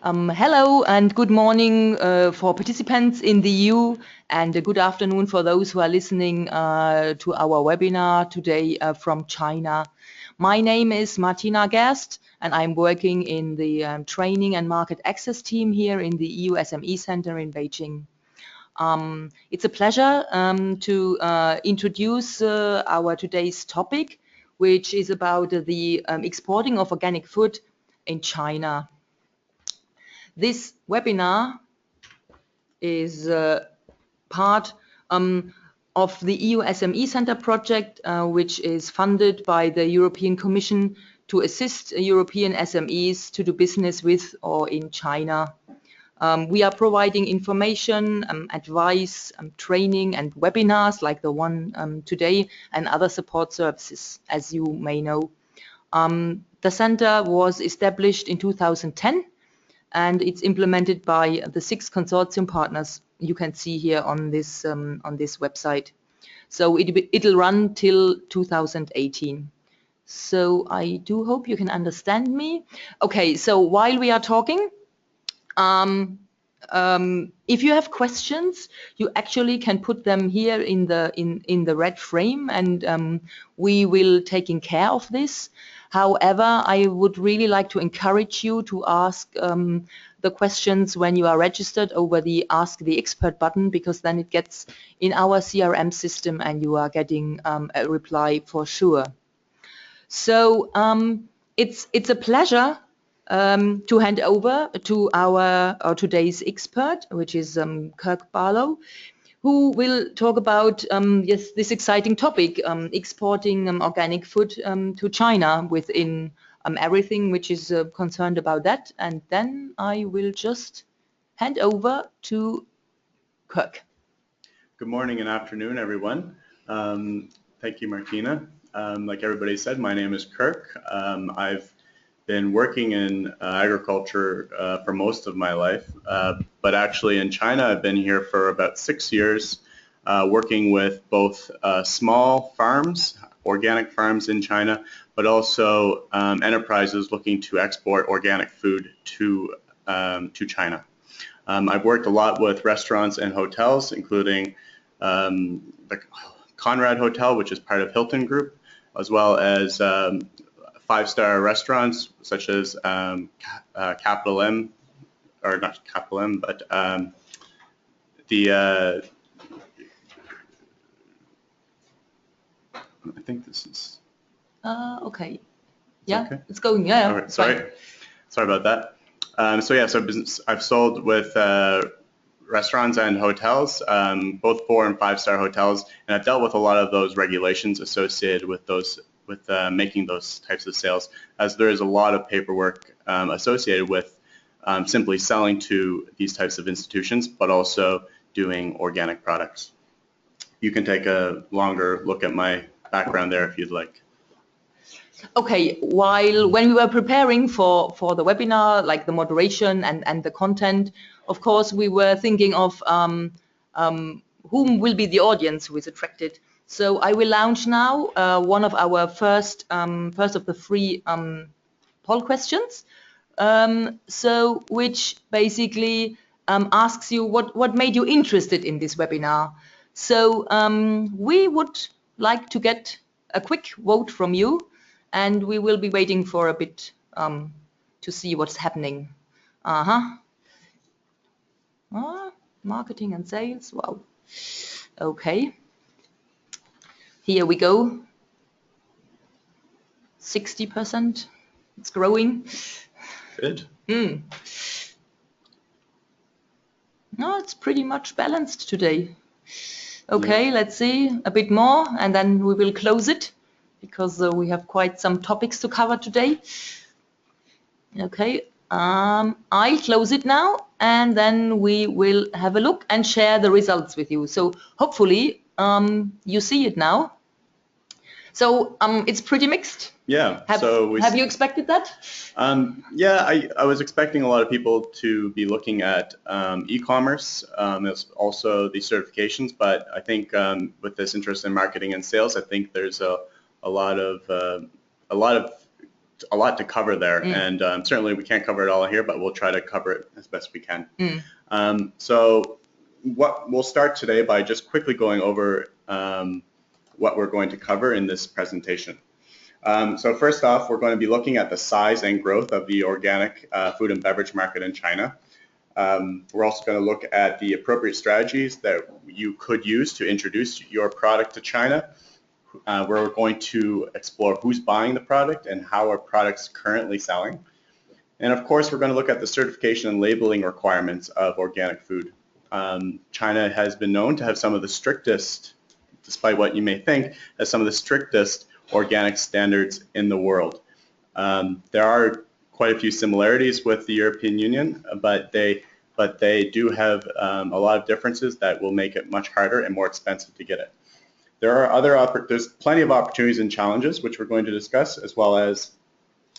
Hello and good morning for participants in the EU and a good afternoon for those who are listening to our webinar today from China. My name is Martina Gerst and I'm working in the training and market access team here in the EU SME Center in Beijing. It's a pleasure to introduce our today's topic, which is about the exporting of organic food in China. This webinar is part of the EU SME Center project, which is funded by the European Commission to assist European SMEs to do business with or in China. We are providing information, advice, training and webinars like the one today and other support services, as you may know. The center was established in 2010 and it's implemented by the 6 consortium partners you can see here on this website. So it'll run till 2018. So I do hope you can understand me. Okay, so while we are talking, if you have questions, you actually can put them here in the red frame, and we will taking care of this. However, I would really like to encourage you to ask the questions when you are registered over the Ask the Expert button, because then it gets in our CRM system and you are getting a reply for sure. So it's a pleasure to hand over to our today's expert, which is Kirk Paolo, who will talk about yes, this exciting topic, exporting organic food to China within everything which is concerned about that. And then I will just hand over to Kirk. Good morning and afternoon, everyone. Thank you, Martina. Like everybody said, my name is Kirk. I've been working in agriculture for most of my life, but actually in China I've been here for about 6 years, working with both small farms, organic farms in China, but also enterprises looking to export organic food to China. I've worked a lot with restaurants and hotels, including the Conrad Hotel, which is part of Hilton Group, as well as 5-star restaurants such as Capital M, or not Capital M, but the I think this is okay. Yeah, okay. It's going. Yeah. All right, sorry about that. So yeah, so I've sold with restaurants and hotels, both 4- and 5-star hotels, and I've dealt with a lot of those regulations associated with those. With making those types of sales, as there is a lot of paperwork associated with simply selling to these types of institutions, but also doing organic products. You can take a longer look at my background there if you'd like. Okay, when we were preparing for the webinar, like the moderation and the content, of course, we were thinking of whom will be the audience who is attracted. So I will launch now one of our first of the 3 poll questions, which basically asks you what made you interested in this webinar. So we would like to get a quick vote from you, and we will be waiting for a bit to see what's happening. Marketing and sales. Wow. Okay. Here we go. 60%. It's growing. Good. No, it's pretty much balanced today. Okay, yeah. Let's see a bit more, and then we will close it because we have quite some topics to cover today. Okay, I'll close it now, and then we will have a look and share the results with you. So hopefully you see it now. So it's pretty mixed. Yeah. Have you expected that? Yeah, I was expecting a lot of people to be looking at e-commerce, also the certifications, but I think with this interest in marketing and sales, I think there's a lot of a lot to cover there, and certainly we can't cover it all here, but we'll try to cover it as best we can. So we'll start today by just quickly going over what we're going to cover in this presentation. So first off, we're going to be looking at the size and growth of the organic food and beverage market in China. We're also going to look at the appropriate strategies that you could use to introduce your product to China. We're going to explore who's buying the product and how our product's currently selling. And of course, we're going to look at the certification and labeling requirements of organic food. China has been known to have some of the strictest, despite what you may think, has some of the strictest organic standards in the world. There are quite a few similarities with the European Union, but they do have a lot of differences that will make it much harder and more expensive to get it. There's plenty of opportunities and challenges which we're going to discuss, as well as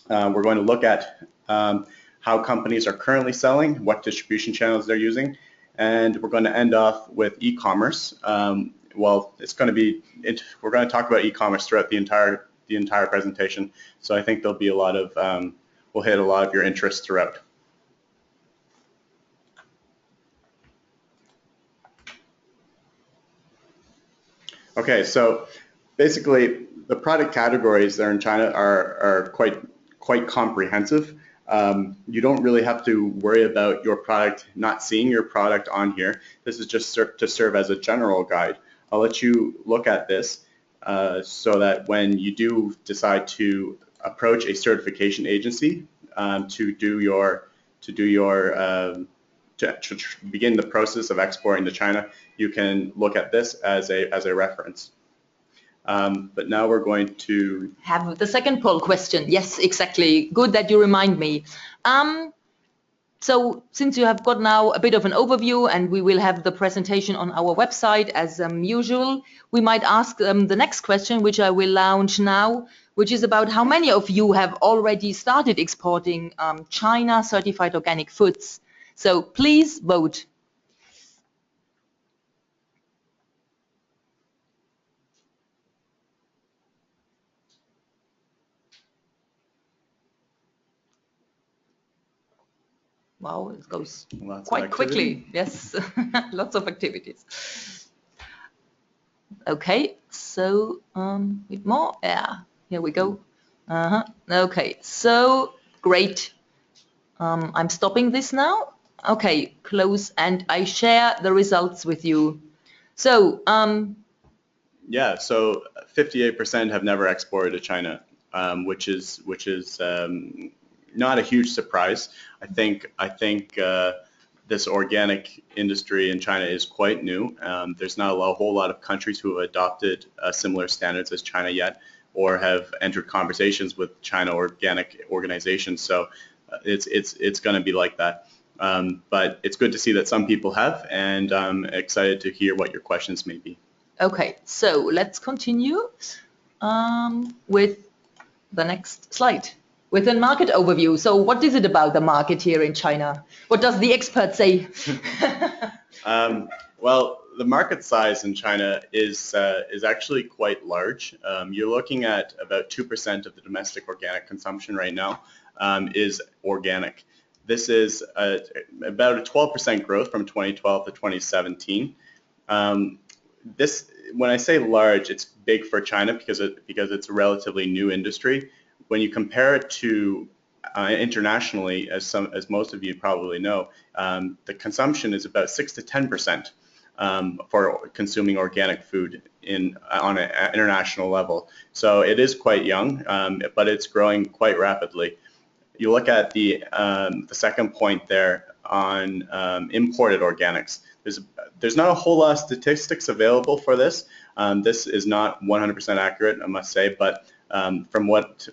we're going to look at how companies are currently selling, what distribution channels they're using, and we're going to end off with e-commerce. Well, we're going to talk about e-commerce throughout the entire presentation, so I think there'll be a lot of we'll hit a lot of your interests throughout. Okay, so basically the product categories there in China are quite comprehensive. You don't really have to worry about your product, not seeing your product on here. This is just to serve as a general guide. I'll let you look at this so that when you do decide to approach a certification agency to begin the process of exporting to China, you can look at this as a reference. But now we're going to have the second poll question. Yes, exactly. Good that you remind me. So since you have got now a bit of an overview, and we will have the presentation on our website as usual, we might ask the next question, which I will launch now, which is about how many of you have already started exporting China certified organic foods. So please vote. Wow, it goes quite quickly. Yes, lots of activities. Okay, so bit more. Yeah, here we go. Okay, so great. I'm stopping this now. Okay, close, and I share the results with you. So yeah, so 58% have never exported to China, which is not a huge surprise. I think this organic industry in China is quite new. There's not a whole lot of countries who have adopted similar standards as China yet, or have entered conversations with China organic organizations. So it's going to be like that. But it's good to see that some people have, and I'm excited to hear what your questions may be. Okay, so let's continue with the next slide. With a market overview. So what is it about the market here in China? What does the expert say? Well, the market size in China is actually quite large. You're looking at about 2% of the domestic organic consumption right now is organic. This is about a 12% growth from 2012 to 2017. When I say large, it's big for China because it's a relatively new industry. When you compare it to internationally, as most of you probably know, the consumption is about 6 to 10% for consuming organic food on an international level. So it is quite young, but it's growing quite rapidly. You look at the second point there on imported organics. There's not a whole lot of statistics available for this. This is not 100% accurate, I must say, but from what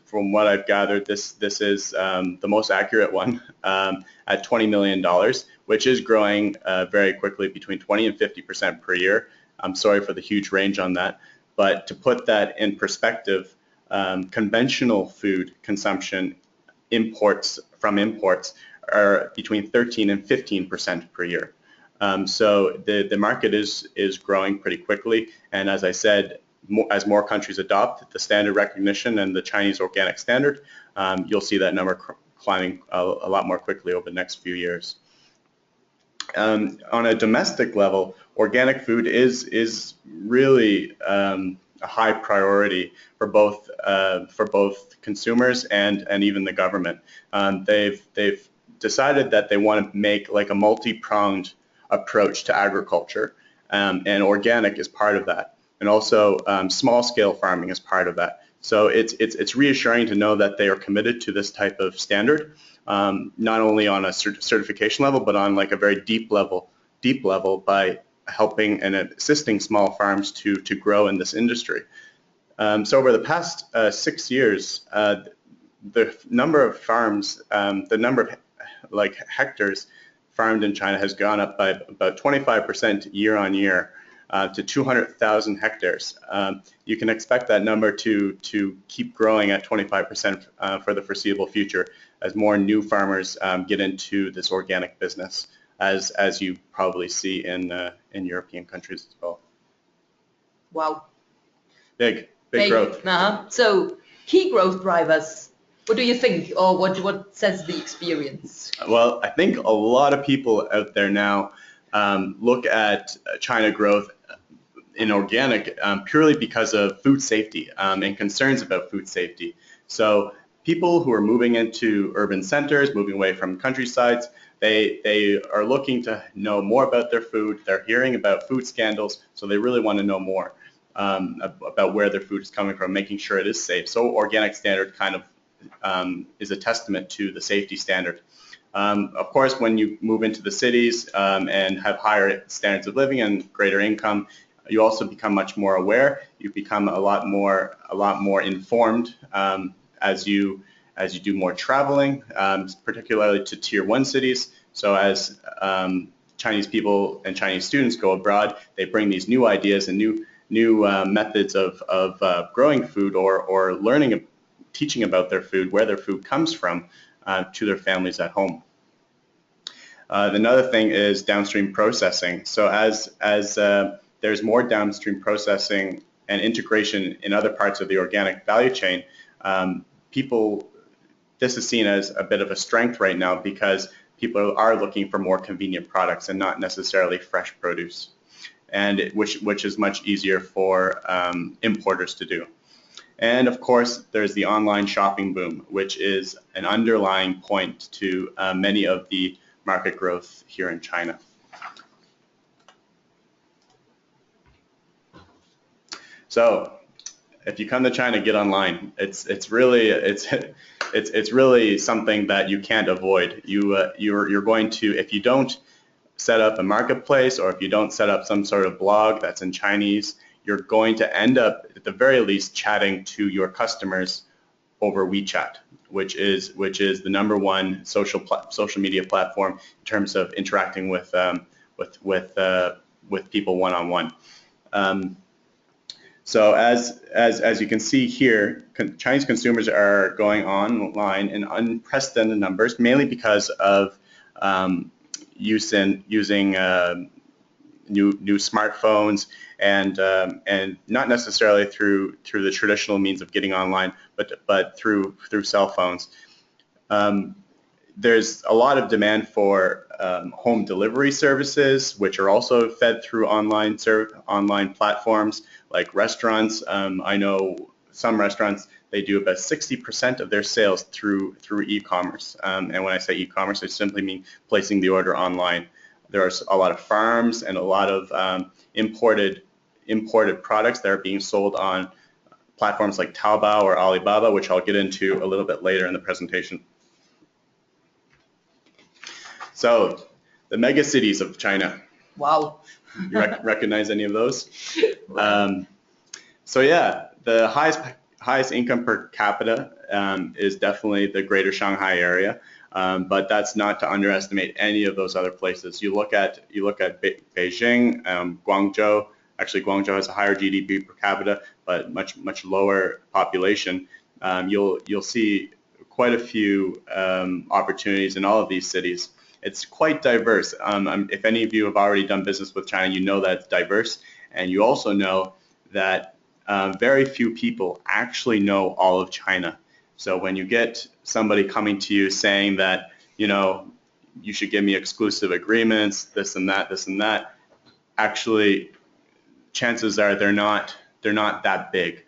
I've gathered, this is the most accurate one at $20 million, which is growing very quickly, between 20 and 50% per year. I'm sorry for the huge range on that, but to put that in perspective, conventional food consumption imports are between 13 and 15% per year. So the market is growing pretty quickly, and as I said, as more countries adopt the standard recognition and the Chinese organic standard, you'll see that number climbing a lot more quickly over the next few years. On a domestic level, organic food is really a high priority for both consumers and even the government. They've decided that they want to make like a multi-pronged approach to agriculture, and organic is part of that, and also small-scale farming is part of that. So it's reassuring to know that they are committed to this type of standard, not only on a certification level, but on like a very deep level by helping and assisting small farms to grow in this industry. So over the past 6 years, the number of farms, the number of like hectares farmed in China has gone up by about 25% year on year to 200,000 hectares. You can expect that number to keep growing at 25% for the foreseeable future as more new farmers get into this organic business, as you probably see in European countries as well. Wow. Big growth. So key growth drivers, what do you think, or what says the experience? Well, I think a lot of people out there now look at China growth in organic purely because of food safety and concerns about food safety. So people who are moving into urban centers, moving away from countrysides, they are looking to know more about their food. They're hearing about food scandals, so they really want to know more about where their food is coming from, making sure it is safe. So organic standard kind of is a testament to the safety standard. Of course, when you move into the cities and have higher standards of living and greater income, you also become much more aware. You become a lot more informed as you do more traveling, particularly to Tier 1 cities. So as Chinese people and Chinese students go abroad, they bring these new ideas and new methods of growing food or learning, teaching about their food, where their food comes from, to their families at home. Another thing is downstream processing. So as there's more downstream processing and integration in other parts of the organic value chain, this is seen as a bit of a strength right now because people are looking for more convenient products and not necessarily fresh produce, and which is much easier for importers to do. And of course, there's the online shopping boom, which is an underlying point to many of the market growth here in China. So, if you come to China, get online. It's really something that you can't avoid. You're going to, if you don't set up a marketplace or if you don't set up some sort of blog that's in Chinese, you're going to end up at the very least chatting to your customers over WeChat, which is the #1 social media platform in terms of interacting with people one-on-one. So as you can see here, Chinese consumers are going online in unprecedented numbers, mainly because of using new smartphones and not necessarily through the traditional means of getting online, but through cell phones. There's a lot of demand for home delivery services, which are also fed through online platforms like restaurants. I know some restaurants, they do about 60% of their sales through e-commerce. And when I say e-commerce, I simply mean placing the order online. There's a lot of farms and a lot of imported products that are being sold on platforms like Taobao or Alibaba, which I'll get into a little bit later in the presentation. So, the mega cities of China. Wow. You recognize any of those? So yeah, the highest income per capita is definitely the greater Shanghai area, but that's not to underestimate any of those other places. You look at Beijing, Guangzhou. Actually, Guangzhou has a higher GDP per capita, but much lower population. You'll see quite a few opportunities in all of these cities. It's quite diverse. If any of you have already done business with China, you know that it's diverse, and you also know that very few people actually know all of China. So when you get somebody coming to you saying that, you should give me exclusive agreements, this and that, actually, chances are they're not that big.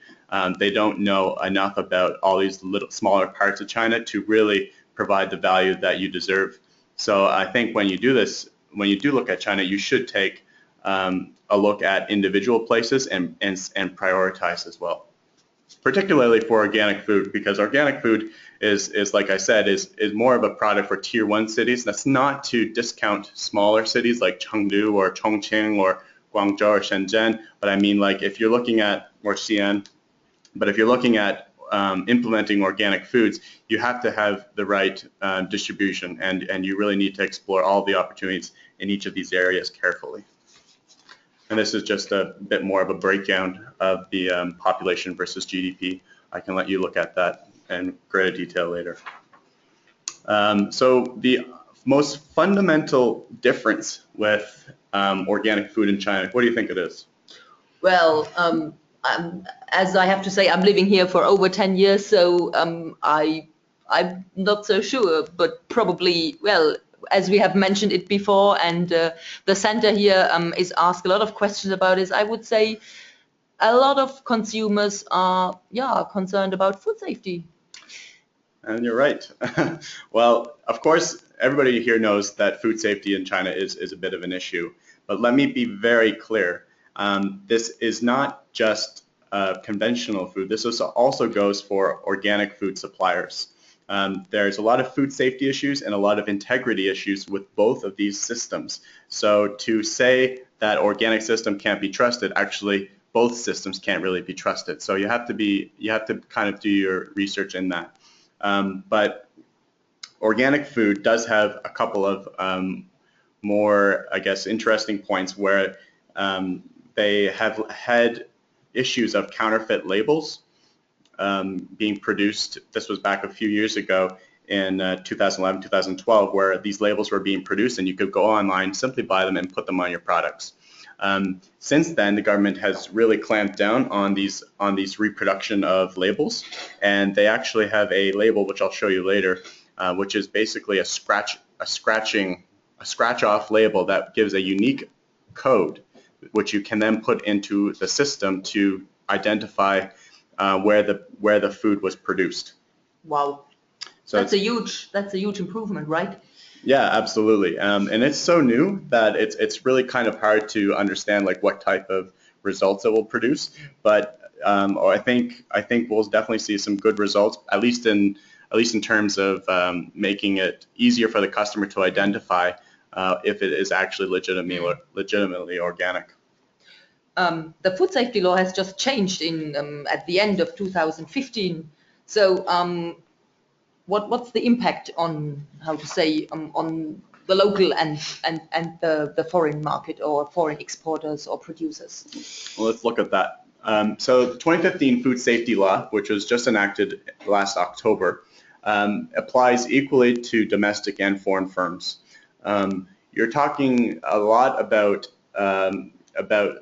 They don't know enough about all these little smaller parts of China to really provide the value that you deserve. So I think when you do this, when you do look at China, you should take a look at individual places and prioritize as well, particularly for organic food, because organic food is like I said, is more of a product for tier 1 cities. That's not to discount smaller cities like Chengdu or Chongqing or Guangzhou or Shenzhen, but I mean, like, if you're looking at, or Xi'an, but if you're looking at implementing organic foods, you have to have the right distribution, and you really need to explore all the opportunities in each of these areas carefully. And this is just a bit more of a breakdown of the population versus GDP. I can let you look at that in greater detail later. So the most fundamental difference with organic food in China, what do you think it is? Well, as I have to say, I'm living here for over 10 years, so I'm not so sure, but probably, well, as we have mentioned it before, and the center here is asked a lot of questions about this, I would say a lot of consumers are, concerned about food safety. And you're right. Well, of course, everybody here knows that food safety in China is a bit of an issue, but let me be very clear. This is not just conventional food. This also goes for organic food suppliers. There's a lot of food safety issues and a lot of integrity issues with both of these systems. So to say that organic system can't be trusted, actually both systems can't really be trusted. So you have to kind of do your research in that. But organic food does have a couple of more, I guess, interesting points where they have had issues of counterfeit labels being produced. This was back a few years ago in 2011, 2012, where these labels were being produced and you could go online, simply buy them and put them on your products. Since then, the government has really clamped down on these reproduction of labels, and they actually have a label, which I'll show you later, which is basically a scratch-off label that gives a unique code, which you can then put into the system to identify where the food was produced. Wow, so that's a huge improvement, right? Yeah, absolutely. And it's so new that it's really kind of hard to understand like what type of results it will produce. But I think we'll definitely see some good results, at least in terms of making it easier for the customer to identify if it is actually legitimately organic. The food safety law has just changed at the end of 2015. So what's the impact on, how to say, on the local and the foreign market or foreign exporters or producers? Well, let's look at that. So the 2015 food safety law, which was just enacted last October, applies equally to domestic and foreign firms. You're talking a lot about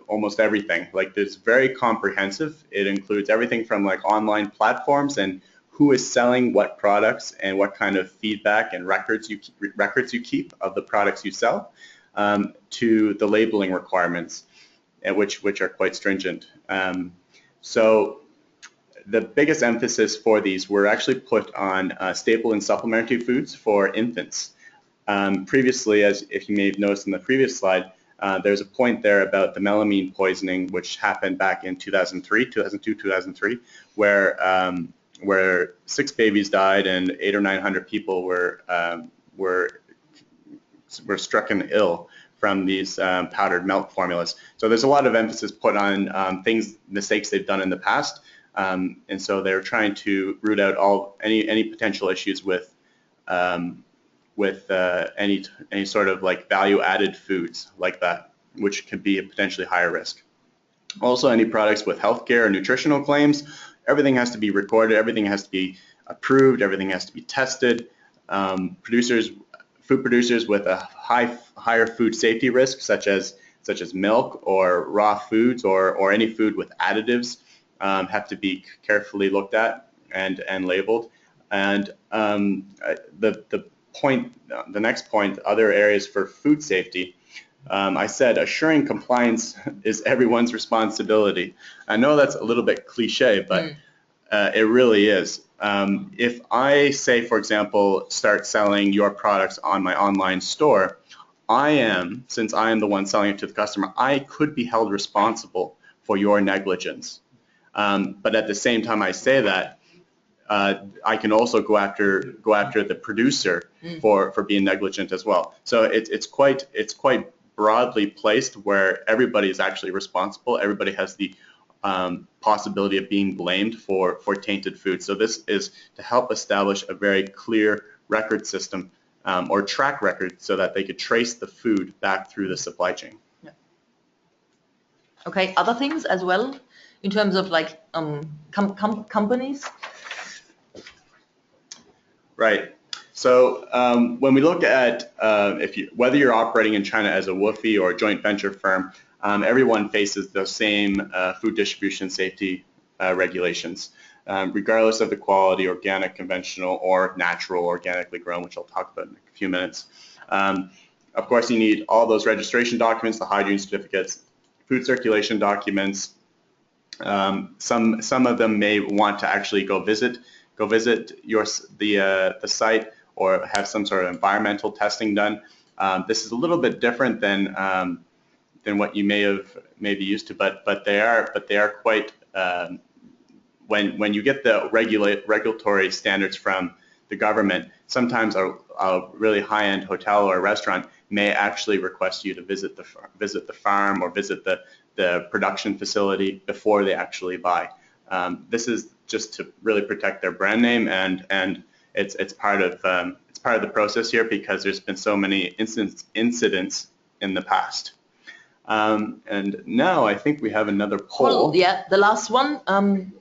almost everything. Like, it's very comprehensive. It includes everything from like online platforms and who is selling what products and what kind of feedback and records you keep of the products you sell, to the labeling requirements, which are quite stringent. So the biggest emphasis for these were actually put on staple and supplementary foods for infants. Previously, as if you may have noticed in the previous slide, there's a point there about the melamine poisoning, which happened back in 2002, 2003, where 6 babies died and 800 or 900 people were stricken ill from these powdered milk formulas. So there's a lot of emphasis put on mistakes they've done in the past, and so they're trying to root out any potential issues with any sort of like value-added foods like that, which could be a potentially higher risk. Also, any products with healthcare or nutritional claims, everything has to be recorded, everything has to be approved, everything has to be tested. Food producers with a higher food safety risk, such as milk or raw foods or any food with additives, have to be carefully looked at and labeled. And the next point, other areas for food safety. I said assuring compliance is everyone's responsibility. I know that's a little bit cliche, but it really is. If I say, for example, start selling your products on my online store, since I am the one selling it to the customer, I could be held responsible for your negligence. But at the same time I say that, I can also go after the producer for being negligent as well. So it's quite broadly placed where everybody is actually responsible. Everybody has the possibility of being blamed for tainted food. So this is to help establish a very clear record system or track record so that they could trace the food back through the supply chain. Yeah. Okay, other things as well in terms of like companies? Right. So when we look at whether you're operating in China as a WOFE or a joint venture firm, everyone faces the same food distribution safety regulations, regardless of the quality, organic, conventional, or natural, organically grown, which I'll talk about in a few minutes. Of course, you need all those registration documents, the hygiene certificates, food circulation documents. Some of them may want to actually go visit the site or have some sort of environmental testing done. This is a little bit different than what you may be used to, but they are quite when you get the regulatory standards from the government. Sometimes a really high-end hotel or a restaurant may actually request you to visit the farm or visit the production facility before they actually buy. This is just to really protect their brand name, and it's part of the process here because there's been so many incidents in the past. And now I think we have another poll. Yeah, the last one.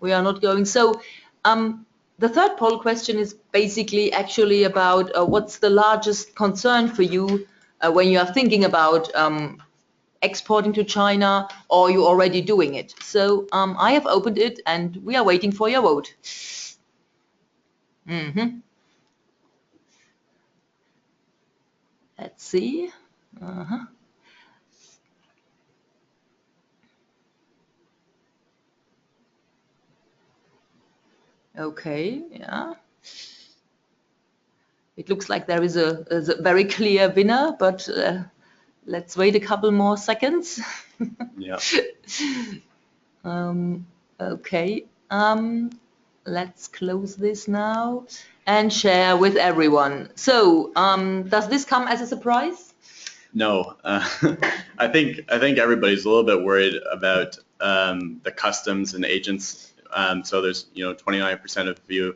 We are not going. So the third poll question is basically actually about what's the largest concern for you when you are thinking about exporting to China, or you're already doing it. So I have opened it and we are waiting for your vote. Let's see. Okay, yeah. It looks like there is a very clear winner, but let's wait a couple more seconds. Yeah. Okay. Let's close this now and share with everyone. So, does this come as a surprise? No. I think everybody's a little bit worried about the customs and agents. So there's 29% of you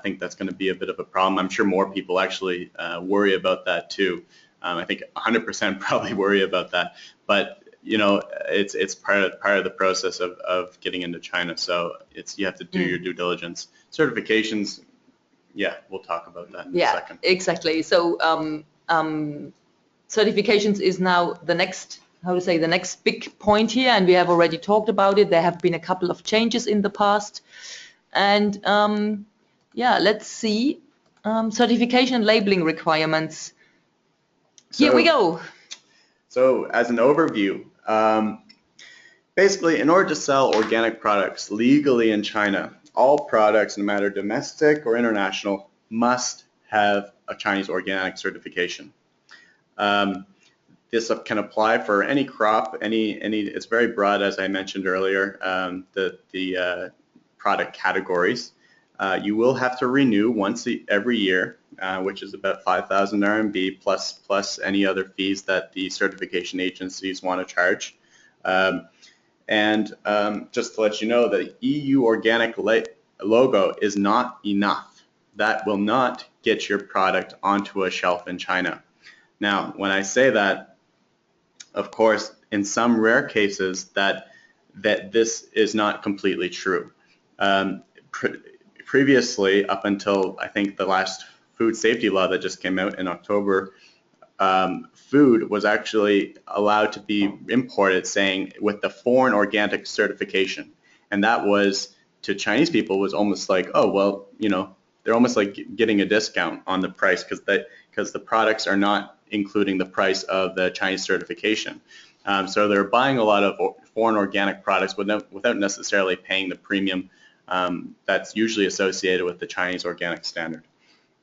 think that's going to be a bit of a problem. I'm sure more people actually worry about that too. I think 100% probably worry about that, but it's part of the process of getting into China. So you have to do your due diligence. Certifications, yeah, we'll talk about that in a second. Yeah, exactly. So certifications is now the next, the next big point here, and we have already talked about it. There have been a couple of changes in the past, and yeah, let's see. Certification and labeling requirements. Here we go. So as an overview, basically, in order to sell organic products legally in China, all products, no matter domestic or international, must have a Chinese organic certification. This can apply for any crop, it's very broad, as I mentioned earlier, the product categories. You will have to renew once every year, which is about 5,000 RMB plus any other fees that the certification agencies want to charge. And just to let you know, the EU organic logo is not enough. That will not get your product onto a shelf in China. Now, when I say that, of course, in some rare cases that this is not completely true. Previously, up until I think the last food safety law that just came out in October, food was actually allowed to be imported saying with the foreign organic certification. And that was, to Chinese people, was almost like, oh, well, you know, they're almost like getting a discount on the price because the products are not including the price of the Chinese certification. So they're buying a lot of foreign organic products without necessarily paying the premium that's usually associated with the Chinese organic standard.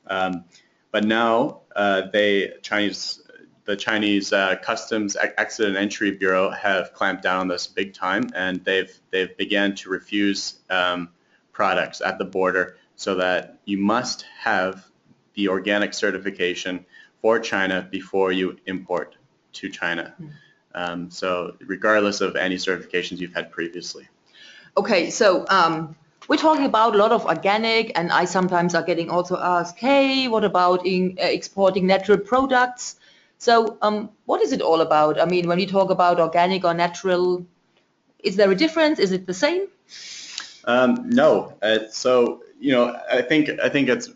But now the Chinese Customs Exit and Entry Bureau have clamped down on this big time, and they've began to refuse products at the border, so that you must have the organic certification for China before you import to China. So regardless of any certifications you've had previously. Okay, so we're talking about a lot of organic, and I sometimes are getting also asked, hey, what about exporting natural products? So what is it all about? I mean, when you talk about organic or natural, is there a difference? Is it the same? No. So, you know, I think it's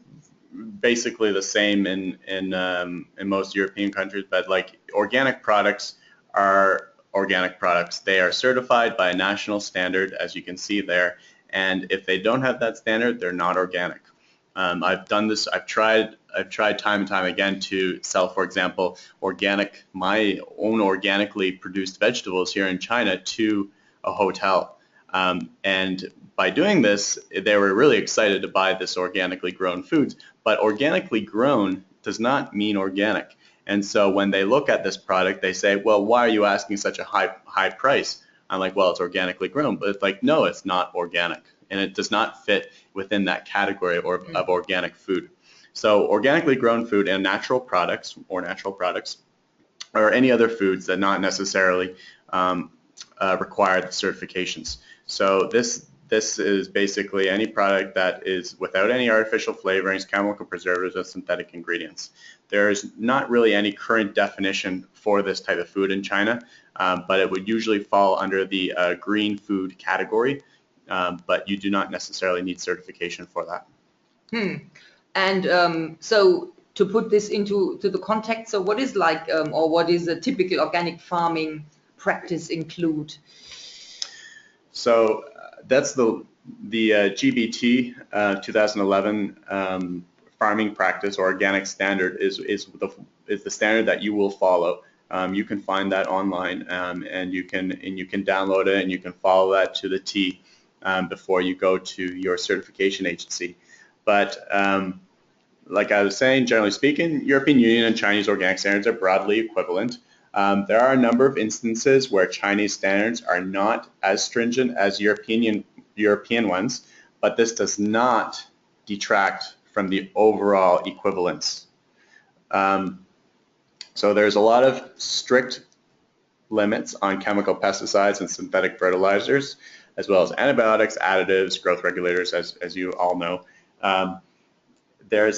basically the same in most European countries, but like organic products are organic products. They are certified by a national standard, as you can see there, and if they don't have that standard, they're not organic. I've done this. I've tried time and time again to sell, for example, my own organically produced vegetables here in China to a hotel, and by doing this, they were really excited to buy this organically grown foods. But organically grown does not mean organic. And so when they look at this product, they say, well, why are you asking such a high price? I'm like, well, it's organically grown. But it's like, no, it's not organic. And it does not fit within that category of organic food. So organically grown food and natural products or any other foods that not necessarily require the certifications. So this is basically any product that is without any artificial flavorings, chemical preservatives, or synthetic ingredients. There's not really any current definition for this type of food in China, but it would usually fall under the green food category, but you do not necessarily need certification for that. And so to put this into the context, so what is like, or what is a typical organic farming practice include? So that's the GBT 2011 farming practice or organic standard is the standard that you will follow. You can find that online, and you can download it, and you can follow that to the T before you go to your certification agency. But like I was saying, generally speaking, European Union and Chinese organic standards are broadly equivalent. There are a number of instances where Chinese standards are not as stringent as European ones, but this does not detract from the overall equivalence. So there's a lot of strict limits on chemical pesticides and synthetic fertilizers, as well as antibiotics, additives, growth regulators, as you all know. There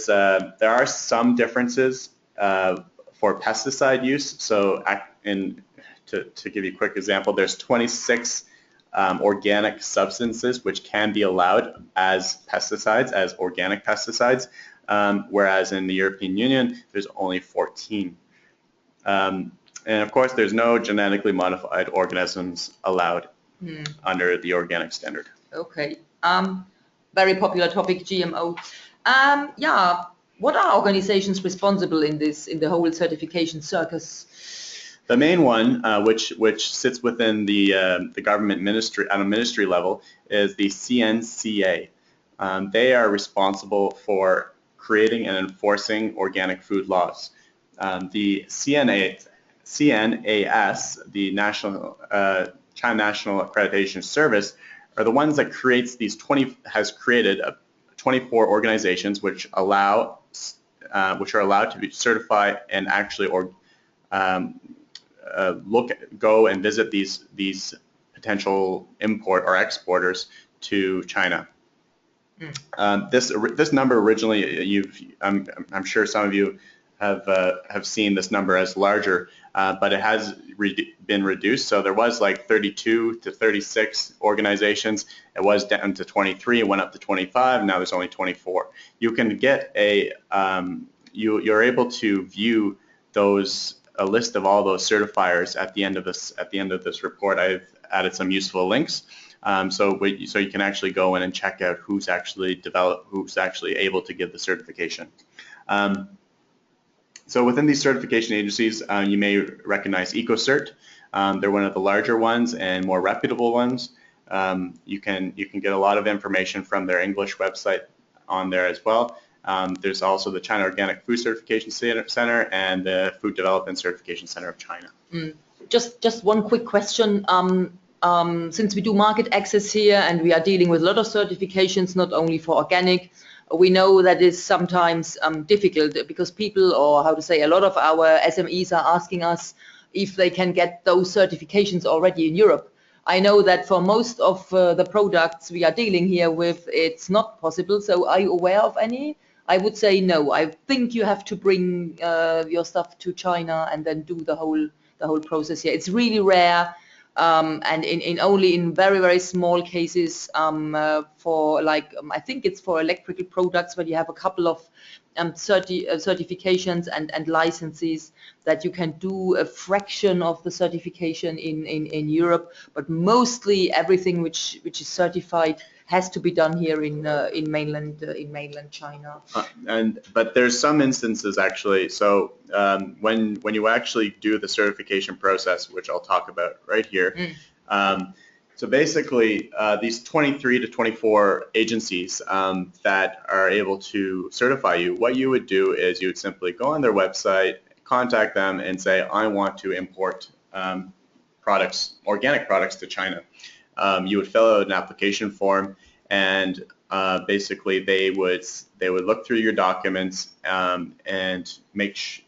are some differences for pesticide use. So to give you a quick example, there's 26 organic substances which can be allowed as pesticides, as organic pesticides, whereas in the European Union, there's only 14. And of course, there's no genetically modified organisms allowed under the organic standard. Okay. Very popular topic, GMO. Yeah. What are organizations responsible in the whole certification circus? The main one, which sits within the government ministry at a ministry level, is the CNCA. They are responsible for creating and enforcing organic food laws. The CNAS, the China National Accreditation Service, are the ones that has created 24 organizations which are allowed to be certified and actually go and visit these potential import or exporters to China. This number originally, I'm sure some of you have seen this number as larger, but it has been reduced. So there was like 32 to 36 organizations. It was down to 23. It went up to 25. Now there's only 24. You can get you're able to view a list of all those certifiers at the end of this report. I've added some useful links. So you can actually go in and check out who's actually able to give the certification. So within these certification agencies, you may recognize EcoCert. They're one of the larger ones and more reputable ones. You can get a lot of information from their English website on there as well. There's also the China Organic Food Certification Center and the Food Development Certification Center of China. Just one quick question. Since we do market access here and we are dealing with a lot of certifications, not only for organic, we know that it's sometimes difficult because people, or how to say, a lot of our SMEs are asking us if they can get those certifications already in Europe. I know that for most of the products we are dealing here with, it's not possible. So are you aware of any? I would say no. I think you have to bring your stuff to China and then do the whole process here. It's really rare. And only in very small cases for I think it's for electrical products where you have a couple of certifications and licenses that you can do a fraction of the certification in Europe, but mostly everything which is certified has to be done here in mainland China. But there's some instances actually. So when you actually do the certification process, which I'll talk about right here. So basically, these 23 to 24 agencies that are able to certify you, what you would do is you would simply go on their website, contact them, and say, I want to import organic products to China. You would fill out an application form, and basically they would look through your documents and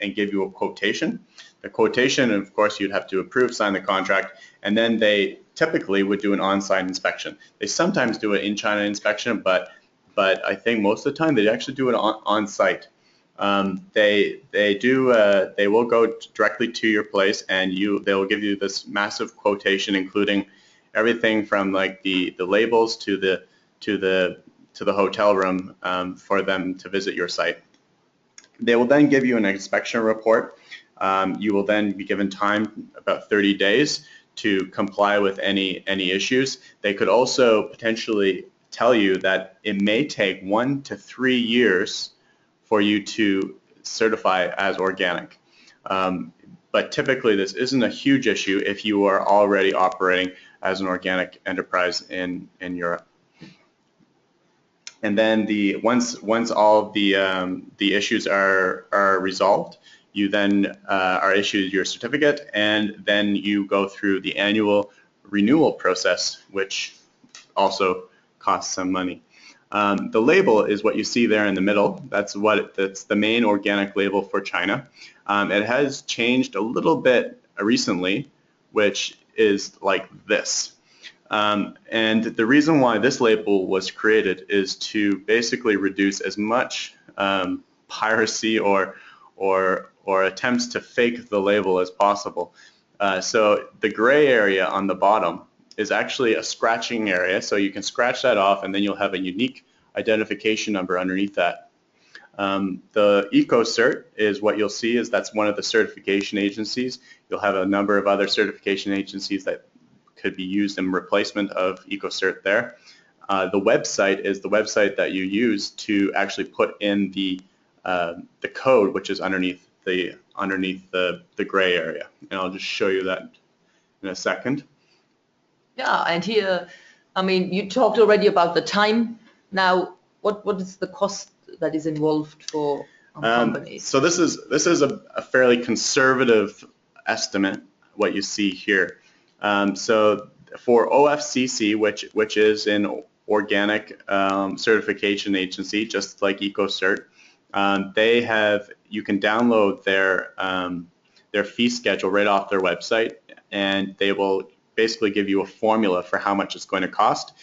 give you a quotation. The quotation, of course, you'd have to approve, sign the contract, and then they typically would do an on-site inspection. They sometimes do an in-China inspection, but I think most of the time they actually do it on-site. They will go directly to your place, and they'll give you this massive quotation, including everything from like the labels to the hotel room for them to visit your site. They will then give you an inspection report. You will then be given time, about 30 days, to comply with any issues. They could also potentially tell you that it may take 1 to 3 years for you to certify as organic. But typically this isn't a huge issue if you are already operating as an organic enterprise in Europe. And then once all of the issues are resolved, you then are issued your certificate, and then you go through the annual renewal process, which also costs some money. The label is what you see there in the middle. That's the main organic label for China. It has changed a little bit recently, which is like this. And the reason why this label was created is to basically reduce as much piracy or attempts to fake the label as possible. So the gray area on the bottom is actually a scratching area, so you can scratch that off and then you'll have a unique identification number underneath that. The EcoCert is what you'll see, is that's one of the certification agencies. You'll have a number of other certification agencies that could be used in replacement of EcoCert there. The website is the website that you use to actually put in the code, which is underneath the gray area, and I'll just show you that in a second. Yeah, and here, I mean, you talked already about the time. Now, what is the cost that is involved for companies? So this is a fairly conservative estimate, what you see here. So for OFCC, which is an organic certification agency, just like EcoCert, you can download their fee schedule right off their website, and they will basically give you a formula for how much it's going to cost.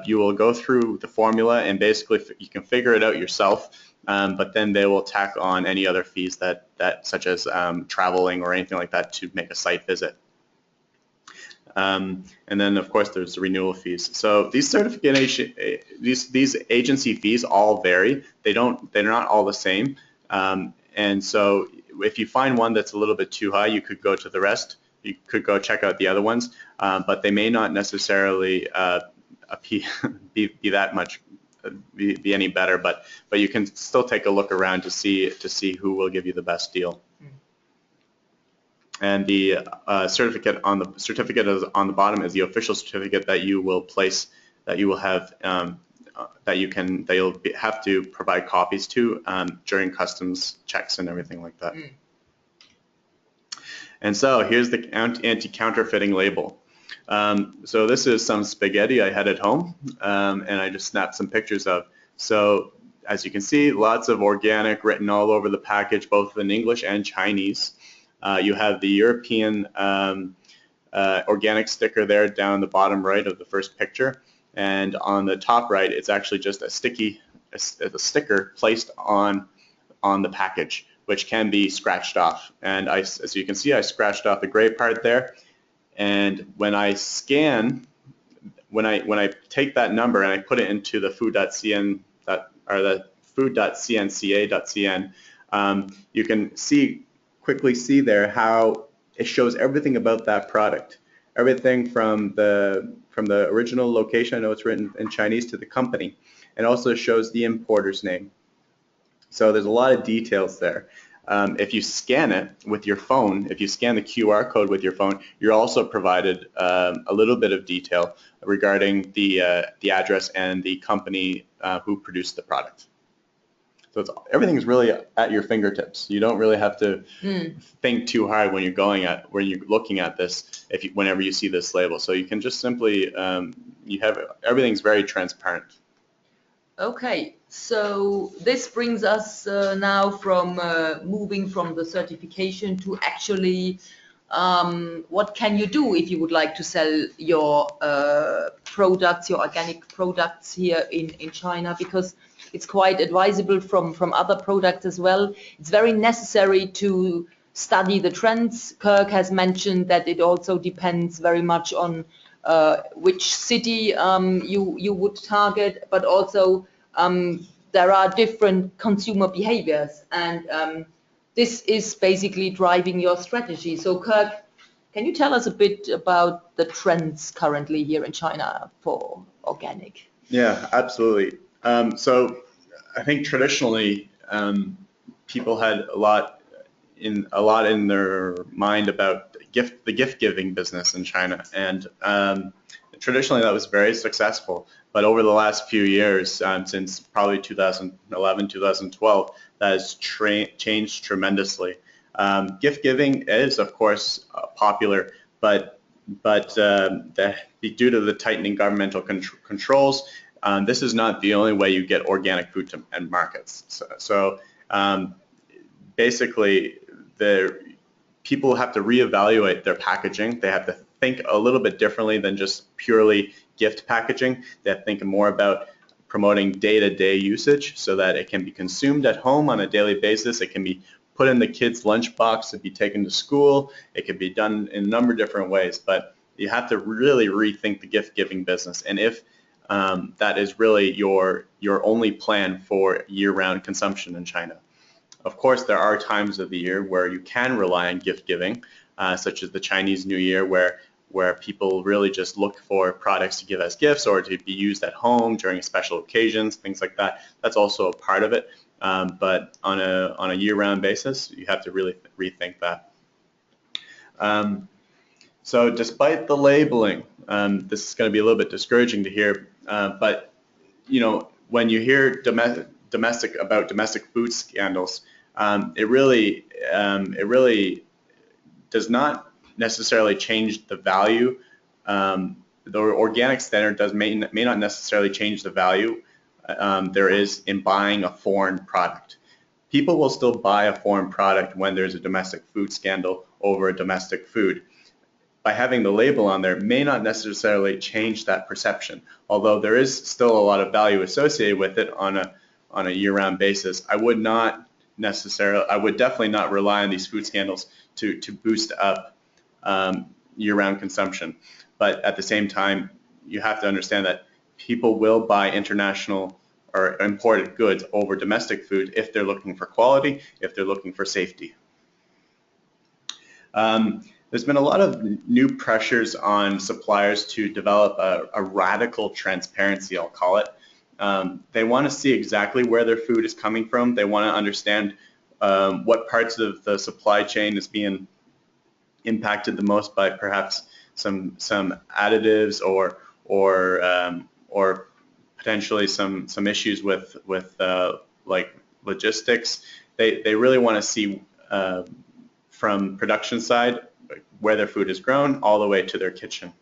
You will go through the formula, and basically you can figure it out yourself, but then they will tack on any other fees that such as traveling or anything like that to make a site visit. And then of course there's the renewal fees. So these certification, these agency fees all vary. They're not all the same. And so if you find one that's a little bit too high, you could go to the rest. you could go check out the other ones, but they may not necessarily be that much be any better. But you can still take a look around to see who will give you the best deal. And the certificate on the bottom is the official certificate that you will place, that you will have, that you'll have to provide copies to during customs checks and everything like that. And so here's the anti-counterfeiting label. So this is some spaghetti I had at home, and I just snapped some pictures of. So as you can see, lots of organic written all over the package, both in English and Chinese. You have the European organic sticker there down the bottom right of the first picture, and on the top right, it's actually just a sticker placed on the package, which can be scratched off. And as you can see, I scratched off the gray part there. And when I scan, when I take that number and I put it into the food.cn or the food.cnca.cn, you can quickly see there how it shows everything about that product, everything from the original location. I know it's written in Chinese, to the company, and also shows the importer's name. So there's a lot of details there. If you scan it with your phone, if you scan the QR code with your phone, you're also provided a little bit of detail regarding the address and the company who produced the product. So everything's really at your fingertips. You don't really have to think too hard when you're looking at this. Whenever you see this label, so you can just simply everything's very transparent. Okay, so this brings us now from moving from the certification to actually what can you do if you would like to sell your products, your organic products here in China, because it's quite advisable from other products as well. It's very necessary to study the trends. Kirk has mentioned that it also depends very much on which city you would target, but also there are different consumer behaviors, and this is basically driving your strategy. So Kirk, can you tell us a bit about the trends currently here in China for organic? Yeah, absolutely. So I think traditionally people had a lot in their mind about the gift giving business in China, and traditionally that was very successful. But over the last few years, since probably 2011, 2012, that has changed tremendously. Gift giving is, of course, popular, but due to the tightening governmental controls, this is not the only way you get organic food to end markets. So basically, people have to reevaluate their packaging. They have to think a little bit differently than just purely gift packaging. They have to think more about promoting day-to-day usage so that it can be consumed at home on a daily basis. It can be put in the kids' lunchbox to be taken to school. It can be done in a number of different ways, but you have to really rethink the gift-giving business. And if that is really your only plan for year-round consumption in China. Of course, there are times of the year where you can rely on gift giving, such as the Chinese New Year, where people really just look for products to give as gifts or to be used at home during special occasions, things like that. That's also a part of it. But on a year-round basis, you have to really rethink that. So despite the labeling, this is going to be a little bit discouraging to hear, but when you hear domestic food scandals, it really does not necessarily change the value. The organic standard may not necessarily change the value there is in buying a foreign product. People will still buy a foreign product when there's a domestic food scandal over a domestic food. By having the label on there may not necessarily change that perception, although there is still a lot of value associated with it on a year-round basis. I would definitely not rely on these food scandals to boost up year-round consumption. But at the same time, you have to understand that people will buy international or imported goods over domestic food if they're looking for quality, if they're looking for safety. There's been a lot of new pressures on suppliers to develop a radical transparency, I'll call it. They want to see exactly where their food is coming from. They want to understand what parts of the supply chain is being impacted the most by perhaps some additives or potentially some issues with like logistics. They really want to see from production side where their food is grown all the way to their kitchen.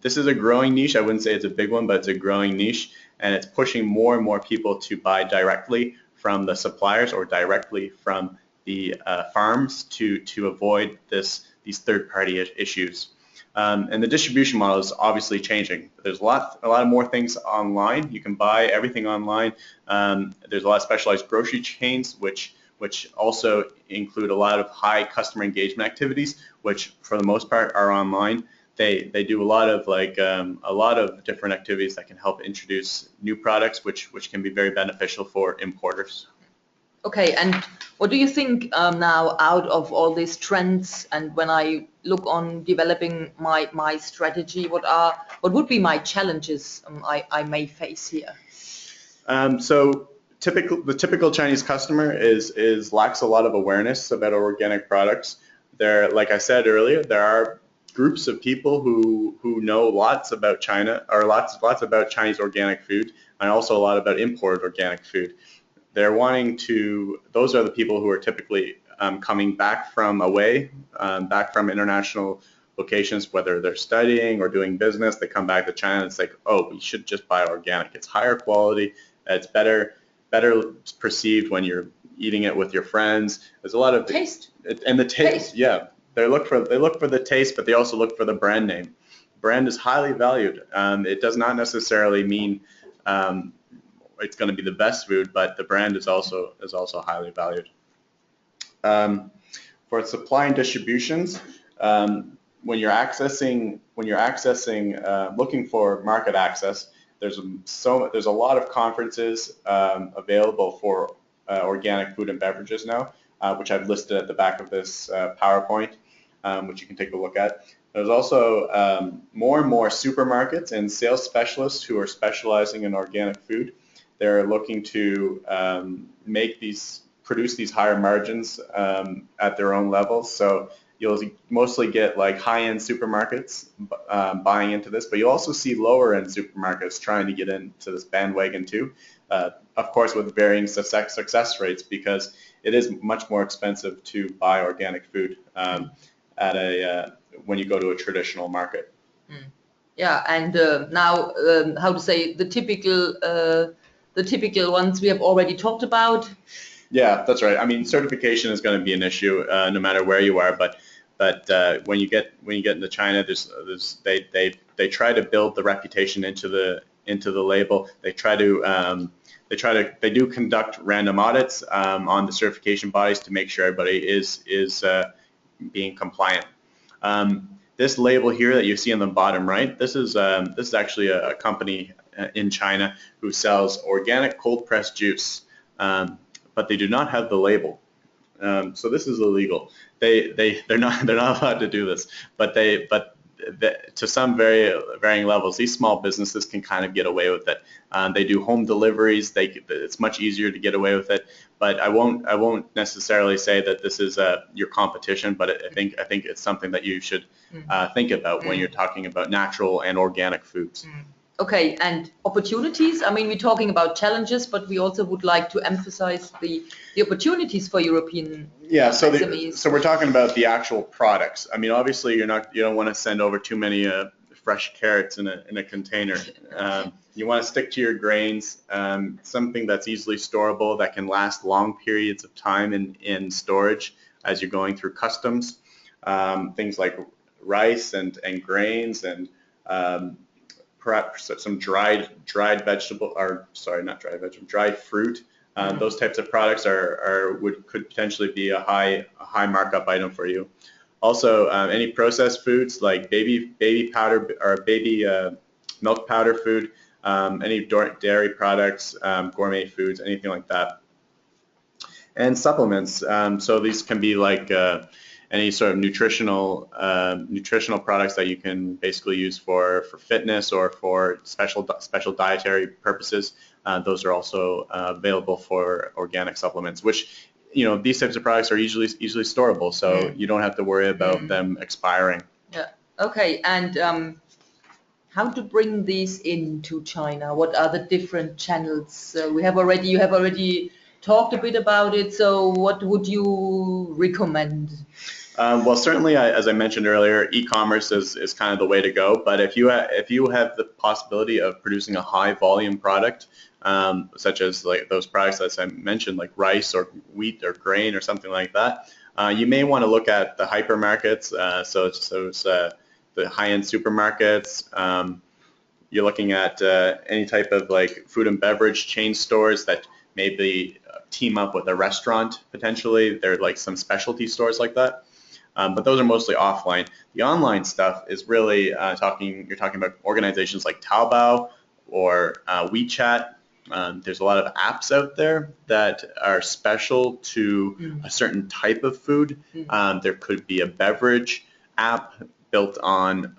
This is a growing niche. I wouldn't say it's a big one, but it's a growing niche, and it's pushing more and more people to buy directly from the suppliers or directly from the farms to avoid these third-party issues. And the distribution model is obviously changing. There's a lot of more things online. You can buy everything online. There's a lot of specialized grocery chains which also include a lot of high customer engagement activities, which for the most part are online. They do a lot of different activities that can help introduce new products, which can be very beneficial for importers. Okay, and what do you think now out of all these trends, and when I look on developing my strategy, what would be my challenges I may face here? So the typical Chinese customer lacks a lot of awareness about organic products. Like I said earlier, there are groups of people who know lots about China, or lots about Chinese organic food, and also a lot about imported organic food. Those are the people who are typically coming back from back from international locations, whether they're studying or doing business. They come back to China and it's like, oh, we should just buy organic. It's higher quality. It's better perceived when you're eating it with your friends. There's a lot of taste. And the taste, yeah. They look for the taste, but they also look for the brand name. Brand is highly valued. It does not necessarily mean it's going to be the best food, but the brand is also highly valued. For supply and distributions, when you're accessing looking for market access, there's a lot of conferences available for organic food and beverages now, which I've listed at the back of this PowerPoint, which you can take a look at. There's also more and more supermarkets and sales specialists who are specializing in organic food. They're looking to produce these higher margins at their own levels. So you'll mostly get like high-end supermarkets buying into this, but you'll also see lower-end supermarkets trying to get into this bandwagon too. Of course, with varying success rates, because it is much more expensive to buy organic food when you go to a traditional market. Yeah, and now how to say the typical ones we have already talked about. Yeah, that's right. I mean, certification is going to be an issue no matter where you are, but when you get into China, they try to build the reputation into the label. They do conduct random audits on the certification bodies to make sure everybody is being compliant. This label here that you see on the bottom right, this is actually a company in China who sells organic cold pressed juice, but they do not have the label. So this is illegal. They're not allowed to do this, but to some varying levels, these small businesses can kind of get away with it. They do home deliveries. It's much easier to get away with it. But I won't necessarily say that this is your competition. But I think it's something that you should think about when you're talking about natural and organic foods. Okay, and opportunities. I mean, we're talking about challenges, but we also would like to emphasize the opportunities for European SMEs. So we're talking about the actual products. I mean, obviously, you don't want to send over too many fresh carrots in a container. You want to stick to your grains, something that's easily storable, that can last long periods of time in storage as you're going through customs. Things like rice and grains and perhaps some dried vegetable, or sorry, not dried vegetable, dried fruit. Those types of products could potentially be a high markup item for you. Also, any processed foods like baby powder or baby milk powder food, any dairy products, gourmet foods, anything like that. And supplements. So these can be like any sort of nutritional products that you can basically use for fitness or for special dietary purposes. Those are also available for organic supplements, which, you know, these types of products are easily storable, so you don't have to worry about them expiring. Yeah. Okay. And how to bring these into China? What are the different channels? You have already talked a bit about it. So what would you recommend? Well, certainly, as I mentioned earlier, e-commerce is kind of the way to go. But if you have the possibility of producing a high volume product, such as like those products as I mentioned, like rice or wheat or grain or something like that, you may want to look at the hypermarkets. So it's the high-end supermarkets. You're looking at any type of like food and beverage chain stores that maybe team up with a restaurant potentially. They're like some specialty stores like that. But those are mostly offline. The online stuff is really you're talking about organizations like Taobao or WeChat. There's a lot of apps out there that are special to a certain type of food. There could be a beverage app built on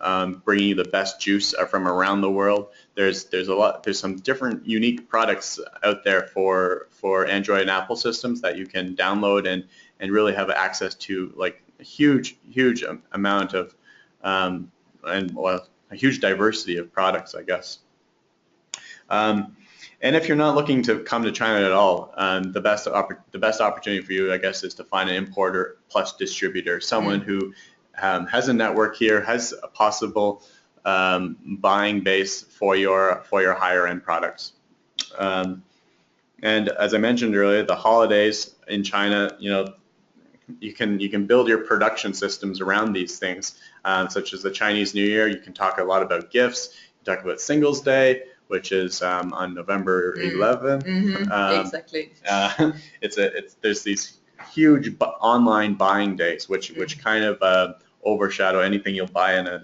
bringing you the best juice from around the world. There's some different unique products out there for Android and Apple systems that you can download and really have access to, like a huge amount of a huge diversity of products, I guess. And if you're not looking to come to China at all, the best opportunity for you, I guess, is to find an importer plus distributor, someone who has a network here, has a possible buying base for your higher end products. And as I mentioned earlier, the holidays in China, you know, you can build your production systems around these things, such as the Chinese New Year. You can talk a lot about gifts. You talk about Singles Day, which is on November 11th. Exactly. There's these huge online buying days, which kind of overshadow anything you'll buy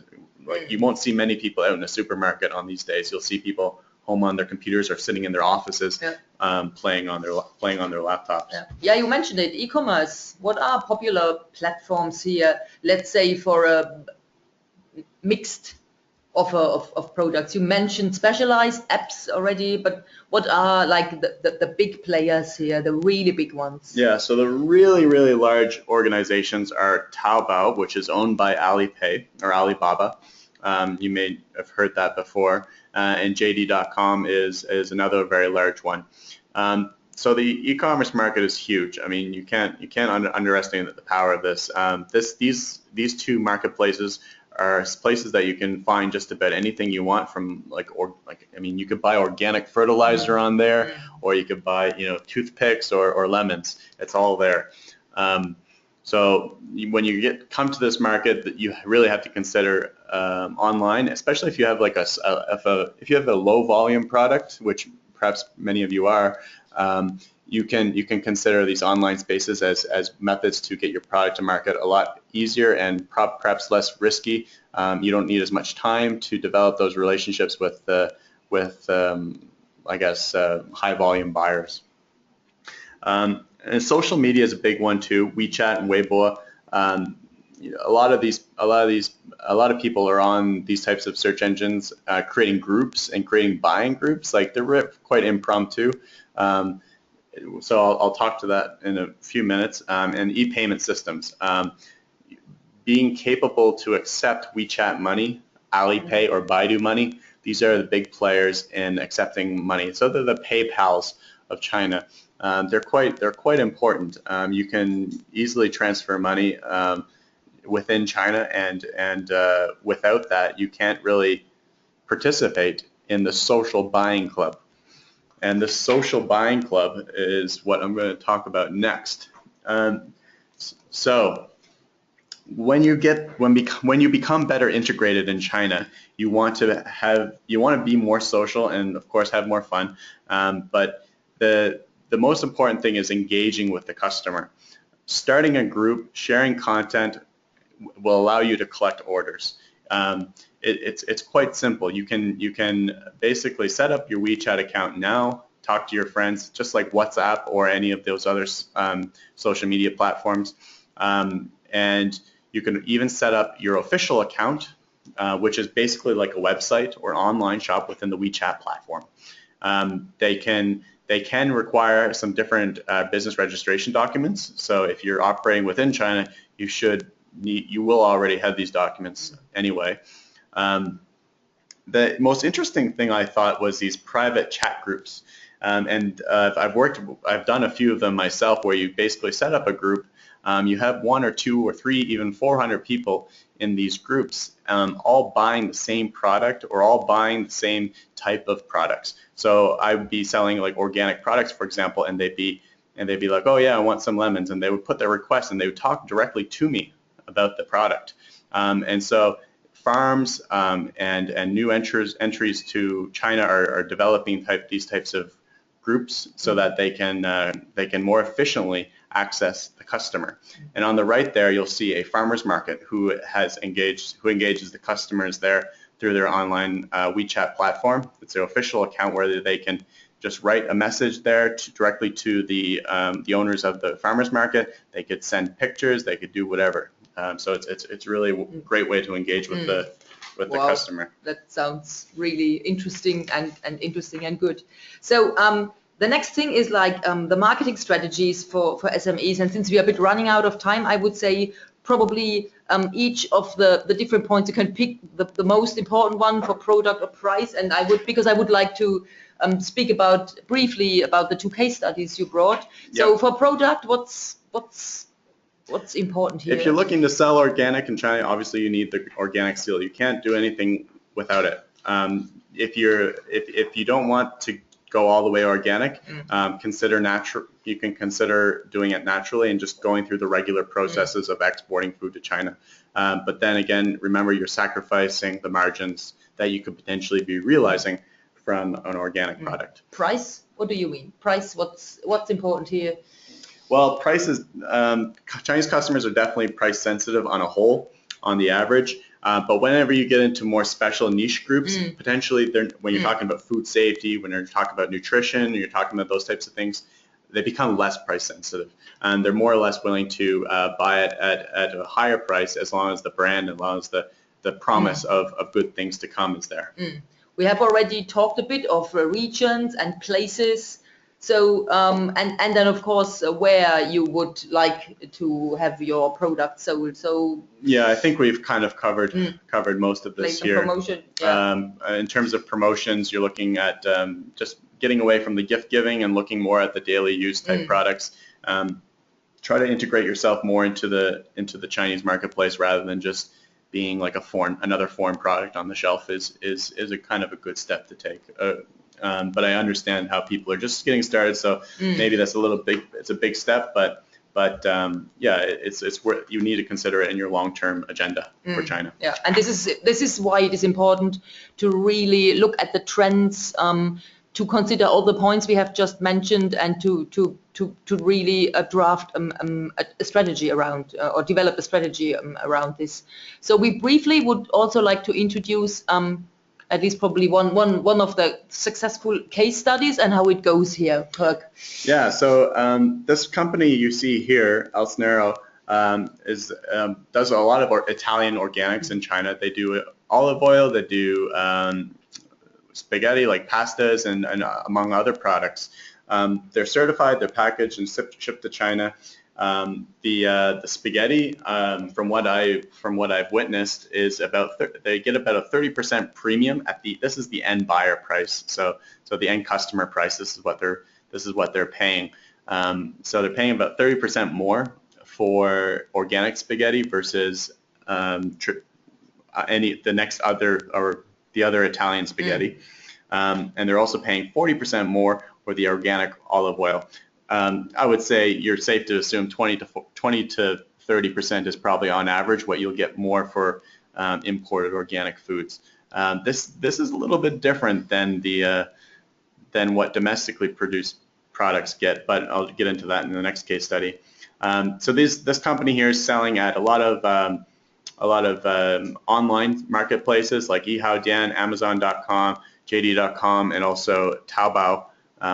you won't see many people out in a supermarket on these days. You'll see people home on their computers or sitting in their offices, playing on their laptops. Yeah, you mentioned it. E-commerce. What are popular platforms here? Let's say for a mixed offer of products. You mentioned specialized apps already, but what are like the big players here, the really big ones? Yeah, so the really large organizations are Taobao, which is owned by Alipay or Alibaba. You may have heard that before. And JD.com is another very large one. So the e-commerce market is huge. I mean, you can't underestimate the power of this. These two marketplaces are places that you can find just about anything you want from you could buy organic fertilizer on there, or you could buy, you know, toothpicks or lemons. It's all there. So when you come to this market, you really have to consider online, especially if you have like if you have a low volume product, which perhaps many of you are. You can consider these online spaces as methods to get your product to market a lot easier and perhaps less risky. You don't need as much time to develop those relationships with high volume buyers. And social media is a big one too. WeChat and Weibo. A lot of people are on these types of search engines, creating groups and creating buying groups. Like they're quite impromptu. So I'll talk to that in a few minutes. And e-payment systems, being capable to accept WeChat money, Alipay or Baidu money. These are the big players in accepting money. So they're the PayPals of China. They're quite important. You can easily transfer money within China, and without that, you can't really participate in the social buying club. And the social buying club is what I'm going to talk about next. So when you become better integrated in China, you want to be more social and of course have more fun. But the most important thing is engaging with the customer. Starting a group, sharing content will allow you to collect orders. It's quite simple. You can basically set up your WeChat account now, talk to your friends, just like WhatsApp or any of those other social media platforms, and you can even set up your official account, which is basically like a website or online shop within the WeChat platform. They can require some different business registration documents. So if you're operating within China, you will already have these documents anyway. The most interesting thing I thought was these private chat groups. I've done a few of them myself, where you basically set up a group. You have 1 or 2 or 3, even 400 people in these groups, all buying the same product or all buying the same type of products. So I would be selling like organic products, for example, and they'd be like, oh yeah, I want some lemons, and they would put their request and they would talk directly to me about the product. And so farms and new entries to China are developing these types of groups so that they can more efficiently access the customer. And on the right there, you'll see a farmer's market who engages the customers there through their online WeChat platform. It's their official account where they can just write a message there directly to the owners of the farmer's market. They could send pictures, they could do whatever. So it's really a great way to engage with the customer. That sounds really interesting and good. So the next thing is like the marketing strategies for SMEs. And since we are a bit running out of time, I would say probably each of the different points you can pick the most important one for product or price. And because I would like to speak briefly about the 2 case studies you brought. Yep. So for product, what's important here? If you're looking to sell organic in China, obviously you need the organic seal. You can't do anything without it. If you don't want to go all the way organic, consider natural. You can consider doing it naturally and just going through the regular processes of exporting food to China. But then again, remember, you're sacrificing the margins that you could potentially be realizing from an organic product. Price? What do you mean? Price? What's important here? Well, prices. Chinese customers are definitely price sensitive on a whole, on the average. But whenever you get into more special niche groups, potentially when you're talking about food safety, when you're talking about nutrition, you're talking about those types of things, they become less price sensitive. And they're more or less willing to buy it at a higher price as long as the brand, as long as the promise of good things to come is there. We have already talked a bit of regions and places. So, and then of course, where you would like to have your product sold. So yeah, I think we've kind of covered most of this here. Promotion, yeah. In terms of promotions, you're looking at just getting away from the gift giving and looking more at the daily use type products. Try to integrate yourself more into the Chinese marketplace rather than just being like another foreign product on the shelf is a kind of a good step to take. But I understand how people are just getting started, so maybe that's it's a big step, but yeah, it's where you need to consider it in your long-term agenda for China. Yeah, and this is why it is important to really look at the trends, to consider all the points we have just mentioned, and to really draft a strategy around or develop a strategy around this. So we briefly would also like to introduce at least probably one of the successful case studies and how it goes here, Kirk. Yeah, so this company you see here, El Snero, does a lot of Italian organics in China. They do olive oil, they do spaghetti like pastas and among other products. They're certified, they're packaged and shipped to China. The spaghetti, from what I've witnessed, is they get about a 30% premium at this is the end buyer price. So the end customer price. This is what they're paying. So they're paying about 30% more for organic spaghetti versus the other Italian spaghetti. And they're also paying 40% more for the organic olive oil. I would say you're safe to assume 20 to 30% is probably on average what you'll get more for imported organic foods. This is a little bit different than what domestically produced products get, but I'll get into that in the next case study. So this company here is selling at a lot of online marketplaces like Yihaodian, Amazon.com, JD.com, and also Taobao,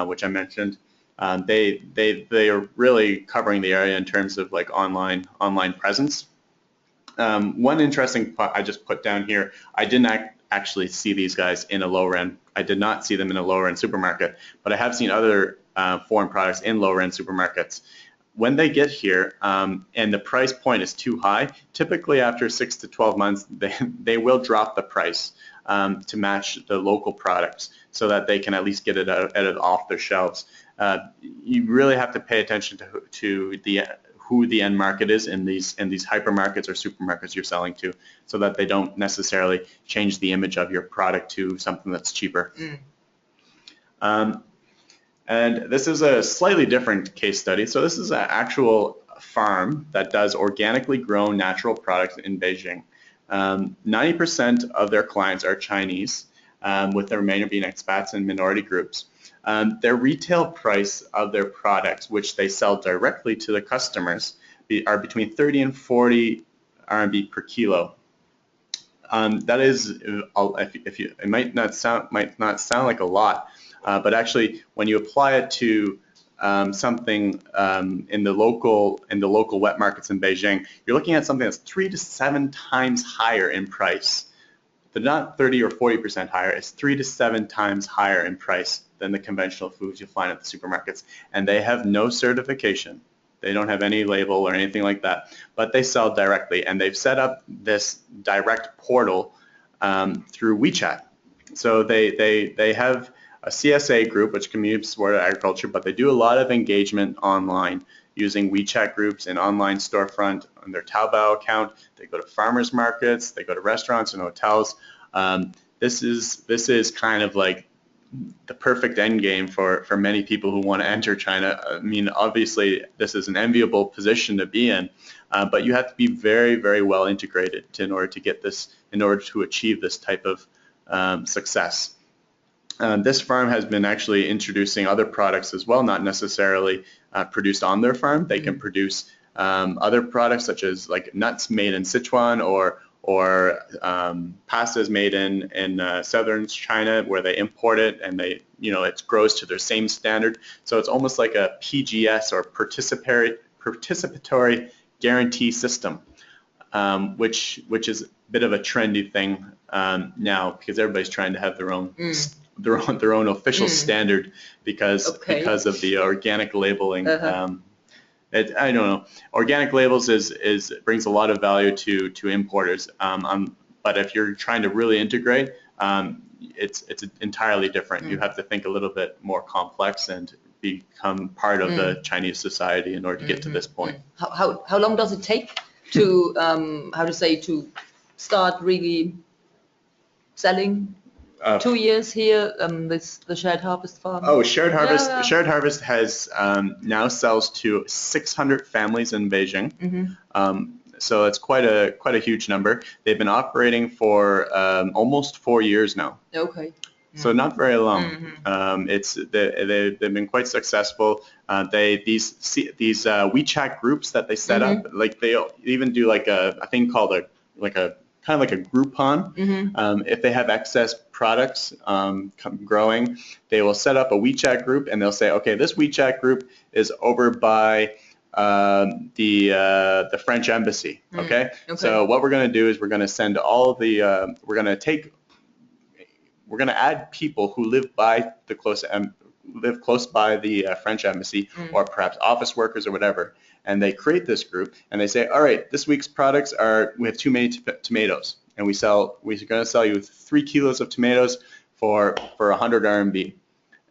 which I mentioned. They are really covering the area in terms of like online presence. One interesting part I just put down here, I didn't actually see these guys in a lower end. I did not see them in a lower end supermarket, but I have seen other foreign products in lower end supermarkets. When they get here and the price point is too high, typically after 6 to 12 months, they will drop the price to match the local products so that they can at least get it off their shelves. You really have to pay attention to who the end market is in these hypermarkets or supermarkets you're selling to, so that they don't necessarily change the image of your product to something that's cheaper. And this is a slightly different case study. So this is an actual farm that does organically grown natural products in Beijing. 90% of their clients are Chinese, with the remainder being expats and minority groups. Their retail price of their products, which they sell directly to the customers, are between 30 and 40 RMB per kilo. That is, it might not sound like a lot, but actually, when you apply it to something in the local wet markets in Beijing, you're looking at something that's 3 to 7 times higher in price. They're not 30 or 40% higher. It's 3 to 7 times higher in price than the conventional foods you'll find at the supermarkets, and they have no certification. They don't have any label or anything like that, but they sell directly, and they've set up this direct portal through WeChat. So they have a CSA group, which Community Supported Agriculture, but they do a lot of engagement online using WeChat groups and online storefront on their Taobao account. They go to farmers markets, they go to restaurants and hotels. This is kind of like the perfect end game for many people who want to enter China. I mean, obviously, this is an enviable position to be in, but you have to be very, very well integrated in order to achieve this type of success. This farm has been actually introducing other products as well, not necessarily produced on their farm. They can produce other products such as like nuts made in Sichuan or pastas made in southern China, where they import it and it grows to their same standard. So it's almost like a PGS or participatory guarantee system, which is a bit of a trendy thing now, because everybody's trying to have their own official standard because of the organic labeling. I don't know. Organic labels brings a lot of value to importers, but if you're trying to really integrate, it's entirely different. You have to think a little bit more complex and become part of the Chinese society in order to get to this point. How long does it take to to start really selling? 2 years here, the Shared Harvest farm. Oh, Shared Harvest. Yeah. Shared Harvest has now sells to 600 families in Beijing. So it's quite a huge number. They've been operating for almost 4 years now. Okay. So not very long. They've been quite successful. These WeChat groups that they set up, like they even do like a thing called a kind of like a Groupon. If they have excess products growing, they will set up a WeChat group and they'll say, okay, this WeChat group is over by the French embassy. Okay? So what we're going to do is we're going to send all of the we're going to add people who live close by the French embassy, or perhaps office workers or whatever, and they create this group and they say, all right, this week's products we have too many tomatoes, and we're going to sell you 3 kilos of tomatoes for 100 RMB.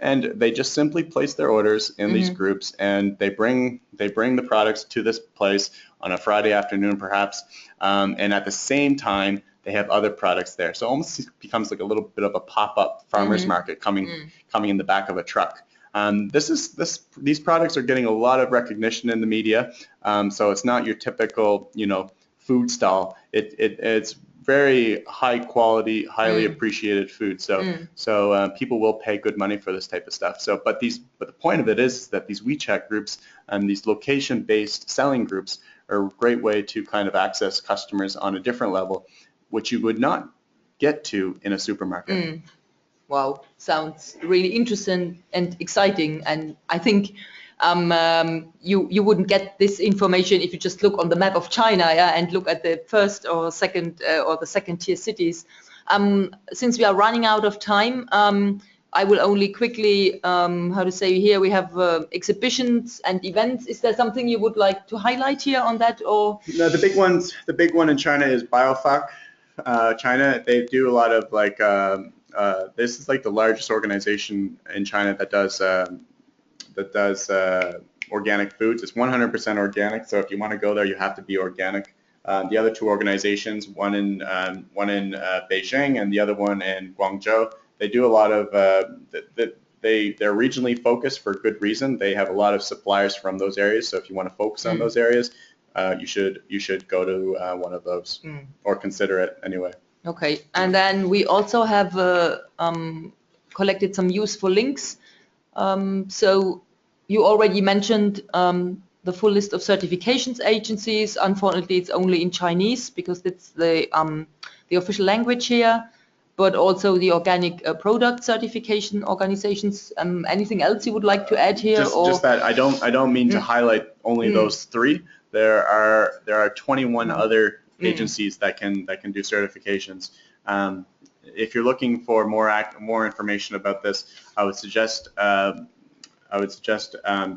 And they just simply place their orders in these groups, and they bring the products to this place on a Friday afternoon perhaps, and at the same time they have other products there. So it almost becomes like a little bit of a pop-up farmer's market coming in the back of a truck. These products are getting a lot of recognition in the media. So it's not your typical, food stall. It's very high quality, highly appreciated food. So people will pay good money for this type of stuff. But the point of it is that these WeChat groups and these location-based selling groups are a great way to kind of access customers on a different level, which you would not get to in a supermarket. Wow, sounds really interesting and exciting. And I think you wouldn't get this information if you just look on the map of China, yeah, and look at the first or the second tier cities. Since we are running out of time, I will only quickly, how to say, here we have exhibitions and events. Is there something you would like to highlight here on that, or? No, the big one in China is Biofac. China, they do a lot of like, this is like the largest organization in China that does organic foods. It's 100% organic. So if you want to go there, you have to be organic. The other two organizations, one in Beijing and the other one in Guangzhou, they do a lot of, they're regionally focused for good reason. They have a lot of suppliers from those areas. So if you want to focus on those areas, you should go to one of those or consider it anyway. Okay, and then we also have collected some useful links. So you already mentioned the full list of certifications agencies. Unfortunately, it's only in Chinese because it's the official language here, but also the organic product certification organizations. Anything else you would like to add here? Just that I don't mean to highlight only those three. There are 21 other agencies that can do certifications. If you're looking for more information about this, I would suggest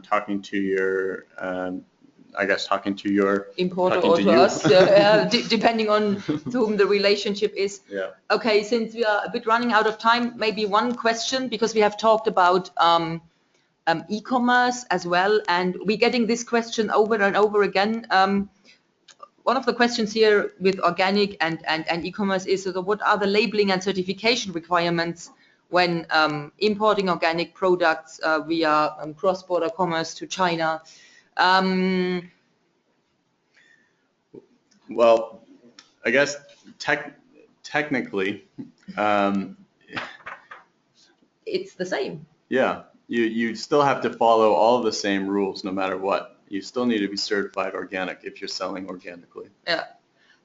talking to your importer or to us, depending on to whom the relationship is. Yeah. Okay, since we are a bit running out of time, maybe one question, because we have talked about e-commerce as well, and we're getting this question over and over again. One of the questions here with organic and e-commerce is, what are the labeling and certification requirements when importing organic products via cross-border commerce to China? Well, I guess technically, it's the same. Yeah, you still have to follow all of the same rules no matter what. You still need to be certified organic if you're selling organically. Yeah.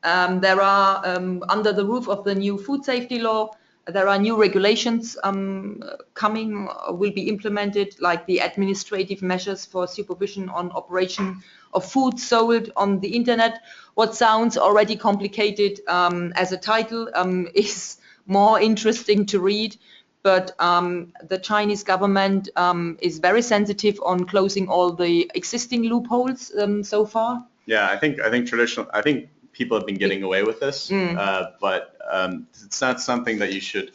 There are, under the roof of the new food safety law, there are new regulations coming, will be implemented, like the administrative measures for supervision on operation of food sold on the internet. What sounds already complicated as a title is more interesting to read. But the Chinese government is very sensitive on closing all the existing loopholes so far. Yeah, I think people have been getting away with this, but it's not something that you should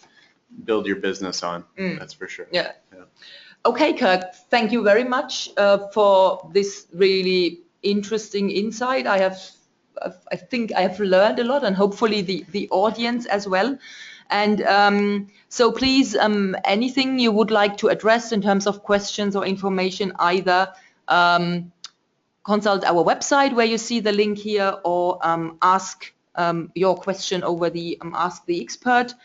build your business on. That's for sure. Yeah. Okay, Kirk, thank you very much for this really interesting insight. I think I have learned a lot, and hopefully the audience as well. And so please, anything you would like to address in terms of questions or information, either consult our website where you see the link here, or ask your question over the Ask the Expert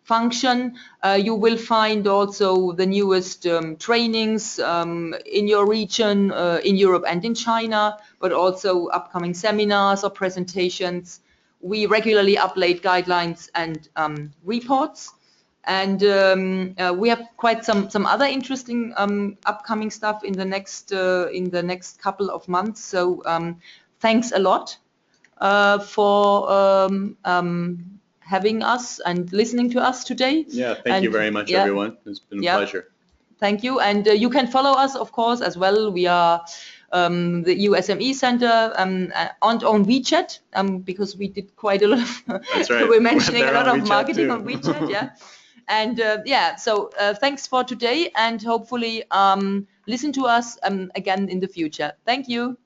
function. You will find also the newest trainings in your region, in Europe and in China, but also upcoming seminars or presentations. We regularly upload guidelines and reports, and we have quite some other interesting upcoming stuff in the next couple of months. So thanks a lot for having us and listening to us today. Yeah, thank you very much, everyone. It's been a pleasure. Thank you, and you can follow us, of course, as well. We are the USME Center and on WeChat, because we did quite a lot of, That's right. we're mentioning a lot of WeChat marketing too. on WeChat, yeah. And so thanks for today, and hopefully listen to us again in the future. Thank you.